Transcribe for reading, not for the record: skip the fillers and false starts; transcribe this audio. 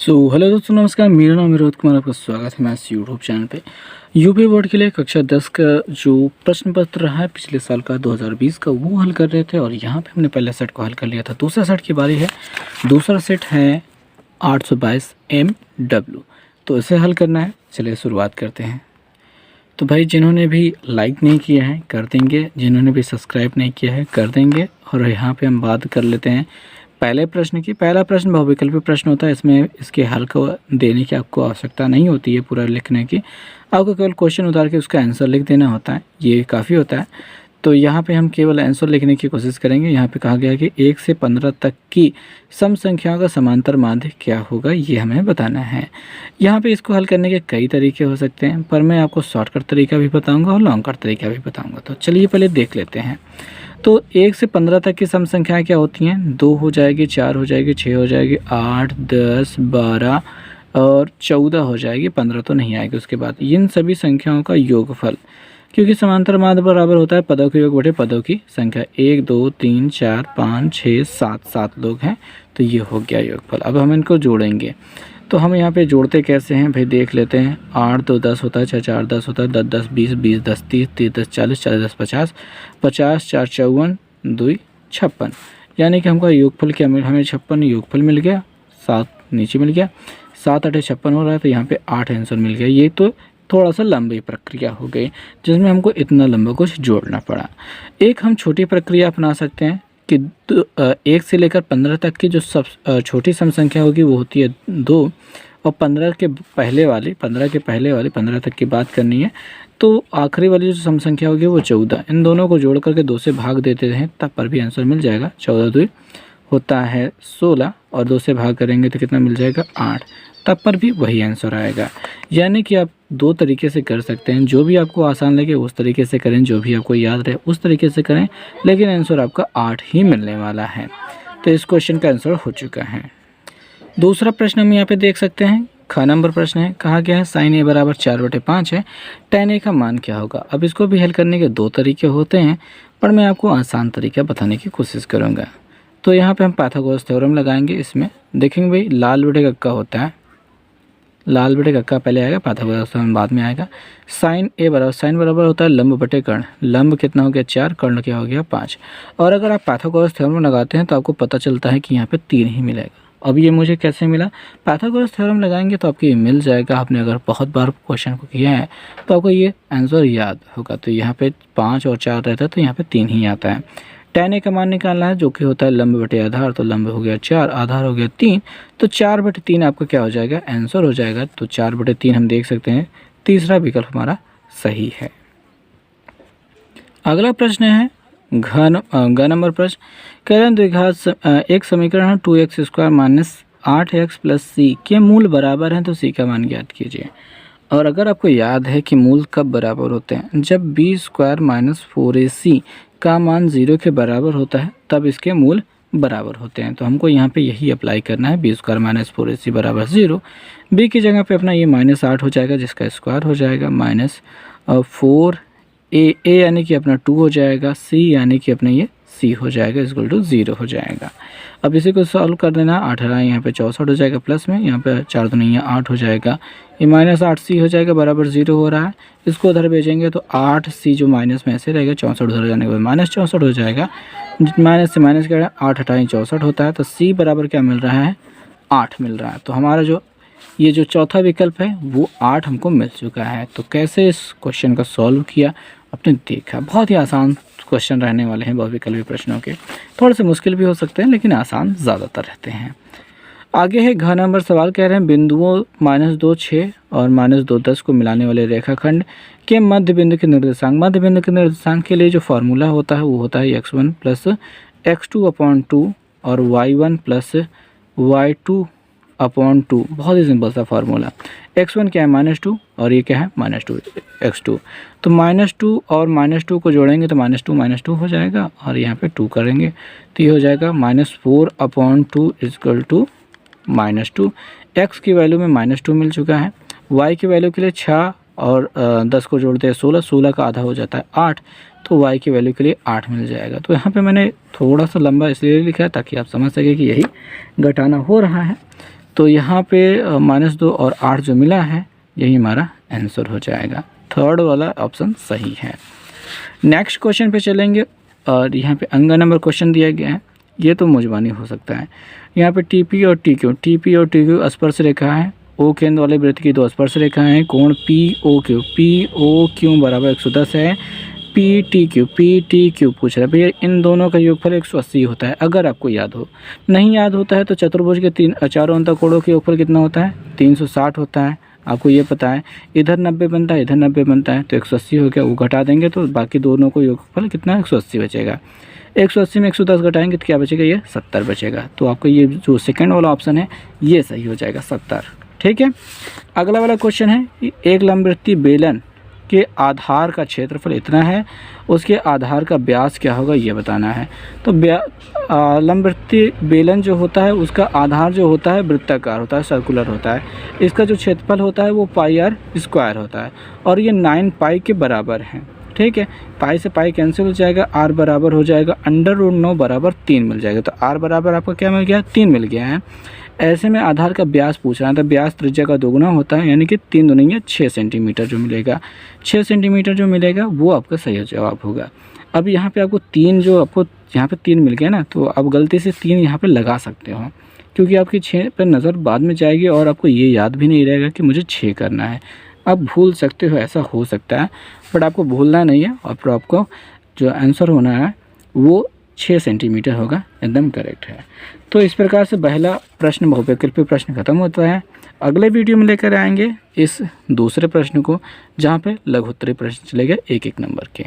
Hello दोस्तों, नमस्कार। मेरा नाम विनोद कुमार, आपका स्वागत है मैथ्स यूट्यूब चैनल पे। यूपी बोर्ड के लिए कक्षा 10 का जो प्रश्न पत्र रहा है पिछले साल का 2020 का, वो हल कर रहे थे और यहाँ पे हमने पहले सेट को हल कर लिया था। दूसरा सेट की बारी है। दूसरा सेट है 822 MW, तो इसे हल करना है। चलिए शुरुआत करते हैं। तो भाई, जिन्होंने भी लाइक नहीं किया है कर देंगे, जिन्होंने भी सब्सक्राइब नहीं किया है कर देंगे। और यहाँ पे हम बात कर लेते हैं पहले प्रश्न की। पहला प्रश्न बहुविकल्पी प्रश्न होता है। इसमें इसके हल को देने की आपको आवश्यकता नहीं होती है पूरा लिखने की। आपको केवल क्वेश्चन उतार के उसका आंसर लिख देना होता है, ये काफ़ी होता है। तो यहाँ पे हम केवल आंसर लिखने की कोशिश करेंगे। यहाँ पे कहा गया है कि 1 से 15 तक की सम संख्याओं का समांतर माध्य क्या होगा, ये हमें बताना है। यहाँ पे इसको हल करने के कई तरीके हो सकते हैं, पर मैं आपको शॉर्टकट तरीका भी बताऊँगा और लॉन्ग कट तरीका भी बताऊँगा। तो चलिए पहले देख लेते हैं। तो 1 से 15 तक की सम संख्याएँ क्या होती हैं? 2 हो जाएगी, 4 हो जाएगी, 6 हो जाएगी, 8, 10, 12 और 14 हो जाएगी। 15 तो नहीं आएगी उसके बाद। इन सभी संख्याओं का योगफल, क्योंकि समांतर माध्य बराबर होता है पदों के योग बटे पदों की संख्या। 1, 2, 3, 4, 5, 6, 7, 7 लोग हैं, तो ये हो गया योगफल। अब हम इनको जोड़ेंगे। तो हम यहाँ पे जोड़ते कैसे हैं भाई, देख लेते हैं। 8 2 10 होता है, 6 4 10 होता है, 10 10 20 20 10 30 30 10 40 40 10 50 50 4 54 2 56, यानी कि हमका योगफल क्या मिल, हमें 56 योगफल मिल गया। 7 नीचे मिल गया, 7 8 56 हो रहा है, तो यहाँ पे 8 आंसर मिल गया। ये तो थोड़ा सा लंबी प्रक्रिया हो गई जिसमें हमको इतना लंबा कुछ जोड़ना पड़ा। एक हम छोटी प्रक्रिया अपना सकते हैं कि 1 से लेकर 15 तक की जो सब छोटी सम संख्या होगी वो होती है 2, और 15 के पहले वाली 15 तक की बात करनी है, तो आखिरी वाली जो सम संख्या होगी वो 14। इन दोनों को जोड़ करके 2 से भाग देते हैं, तब पर भी आंसर मिल जाएगा। 14 2 होता है 16, और 2 से भाग करेंगे तो कितना मिल जाएगा? 8, तब पर भी वही आंसर आएगा। यानी कि आप 2 तरीके से कर सकते हैं। जो भी आपको आसान लगे उस तरीके से करें, जो भी आपको याद रहे उस तरीके से करें, लेकिन आंसर आपका 8 ही मिलने वाला है। तो इस क्वेश्चन का आंसर हो चुका है। दूसरा प्रश्न हम यहाँ पे देख सकते हैं। ख नंबर प्रश्न है। कहा गया है sin a बराबर 4/5 है, tan a का मान क्या होगा? अब इसको भी हल करने के 2 तरीके होते हैं, पर मैं आपको आसान तरीका बताने की कोशिश करूँगा। तो यहाँ पे हम पाइथागोरस थ्योरम लगाएंगे। इसमें देखेंगे भाई, लाल बटे कक्का होता है, लाल बटे कक्का पहले आएगा, पाइथागोरस थ्योरम बाद में आएगा। साइन बराबर होता है लंब बटे कर्ण। लंब कितना हो गया? 4, कर्ण क्या हो गया? 5। और अगर आप पाइथागोरस थ्योरम लगाते हैं तो आपको पता चलता है कि यहाँ पे 3 ही मिलेगा। अब ये मुझे कैसे मिला? पाइथागोरस थ्योरम लगाएंगे तो आपको ये मिल जाएगा। आपने अगर बहुत बार क्वेश्चन को किया है तो आपको ये आंसर याद होगा। तो यहाँ पे 5 और 4 रहता है, तो यहाँ पे 3 ही आता है। tan a का मान निकालना है, जो कि होता है लंब बटे आधार। तो लंब हो गया 4, आधार हो गया 3, तो 4/3 आपका क्या हो जाएगा? आंसर हो जाएगा। तो 4/3 हम देख सकते हैं, तीसरा विकल्प हमारा सही है। अगला प्रश्न है घ नंबर प्रश्न। करण द्विघात एक समीकरण है 2x² - 8x + c के मूल बराबर हैं, तो c का मान ज्ञात कीजिए। और अगर आपको याद है कि मूल कब बराबर होते हैं, जब b² - 4ac का मान 0 के बराबर होता है, तब इसके मूल बराबर होते हैं। तो हमको यहाँ पे यही अप्लाई करना है। b² - 4ac बराबर 0। b की जगह पे अपना ये -8 हो जाएगा, जिसका स्क्वायर हो जाएगा, -4a यानी कि अपना 2 हो जाएगा, c यानी कि अपना ये c हो जाएगा, इक्वल टू 0 हो जाएगा। अब इसी को सॉल्व कर देना। 18 यहाँ पे 64 हो जाएगा, प्लस में यहाँ पे 4 2 नहीं है 8 हो जाएगा, ये -8c हो जाएगा, बराबर 0 हो रहा है। इसको उधर भेजेंगे तो 8c जो माइनस में ऐसे रहेगा, 64 उधर जाने के बाद -64 हो जाएगा। माइनस से माइनस क्या है, 8 हटाएं 64 होता है, तो c बराबर क्या मिल रहा है? 8 मिल रहा है। तो हमारा जो ये जो चौथा विकल्प है वो 8 हमको मिल चुका है। तो कैसे इस क्वेश्चन का सॉल्व किया आपने देखा। बहुत ही आसान क्वेश्चन रहने वाले हैं बहुविकल्पी प्रश्नों के। थोड़े से मुश्किल भी हो सकते हैं, लेकिन आसान ज़्यादातर रहते हैं। आगे है घ नंबर सवाल। कह रहे हैं बिंदुओं -2 6 और -2 10 को मिलाने वाले रेखाखंड के मध्य बिंदु के निर्देशांक। मध्य बिंदु के निर्देशांक के लिए जो फार्मूला होता है वो होता है x1 + x2/2 और y1 + y2/2। बहुत ही सिंपल सा फार्मूला। x1 क्या है? -2, और ये क्या है? -2 x2। तो -2 और -2 को जोड़ेंगे तो -2 हो जाएगा, और यहाँ पे 2 करेंगे तो ये हो जाएगा -4/2 = -2। x की वैल्यू में -2 मिल चुका है। y की वैल्यू के लिए 6 और 10 को जोड़ते हैं 16, 16 का आधा हो जाता है 8, तो y की वैल्यू के लिए 8 मिल जाएगा। तो यहाँ पे मैंने थोड़ा सा लंबा इसलिए लिखा है ताकि आप समझ सकें कि यही घटाना हो रहा है। तो यहाँ पे -2 और 8 जो मिला है यही हमारा आंसर हो जाएगा। थर्ड वाला ऑप्शन सही है। नेक्स्ट क्वेश्चन पे चलेंगे और यहाँ पे अंगा नंबर क्वेश्चन दिया गया है। ये तो मुझबानी हो सकता है। यहाँ पे टीपी और टीक्यू स्पर्श रेखा है। ओ केंद्र वाले वृत्त की 2 स्पर्श रेखाएं हैं। कोण पी ओ क्यू बराबर 110 है। पी टी क्यू पूछ रहा है भैया, इन दोनों का योगफल 180 होता है। अगर आपको याद हो, नहीं याद होता है तो चतुर्भुज के चारों अंतः कोणों के योगफल कितना होता है? 360 होता है। आपको ये पता है। इधर 90 बनता है, इधर 90 बनता है, तो 180 हो गया। वो घटा देंगे तो बाकी दोनों को योगफल कितना? 180 बचेगा। 180 में 110 घटाएंगे तो क्या बचेगा? ये 70 बचेगा। तो आपको ये जो सेकंड वाला ऑप्शन है ये सही हो जाएगा, 70। ठीक है। अगला वाला क्वेश्चन है कि एक लंबवृत्तीय बेलन के आधार का क्षेत्रफल इतना है, उसके आधार का व्यास क्या होगा ये बताना है। तो लंबवृत्तीय बेलन जो होता है उसका आधार जो होता है वृत्ताकार होता है, सर्कुलर होता है। इसका जो क्षेत्रफल होता है वो πr² होता है और ये 9 पाई के बराबर है। ठीक है। पाई से पाई कैंसिल हो जाएगा, r बराबर हो जाएगा √9 बराबर 3 मिल जाएगा। तो r बराबर आपका क्या मिल गया? 3 मिल गया है। ऐसे में आधार का व्यास पूछ रहा है, तो व्यास त्रिज्या का दोगुना होता है, यानी कि 3 दूनी 6 सेंटीमीटर जो मिलेगा। 6 सेंटीमीटर जो मिलेगा वो आपका सही जवाब होगा। अब यहाँ पे आपको 3 जो आपको यहाँ पे 3 मिल गया ना, तो आप गलती से 3 यहाँ पे लगा सकते हो, क्योंकि आपकी 6 पर नज़र बाद में जाएगी और आपको ये याद भी नहीं रहेगा कि मुझे 6 करना है। आप भूल सकते हो, ऐसा हो सकता है, बट आपको भूलना नहीं है। और आपको जो आंसर होना है वो 6 सेंटीमीटर होगा, एकदम करेक्ट है। तो इस प्रकार से पहला प्रश्न बहुविकल्पीय प्रश्न खत्म होता है। अगले वीडियो में लेकर आएंगे इस दूसरे प्रश्न को, जहाँ पे लघुत्तरीय प्रश्न चलेगा 1-1 नंबर के।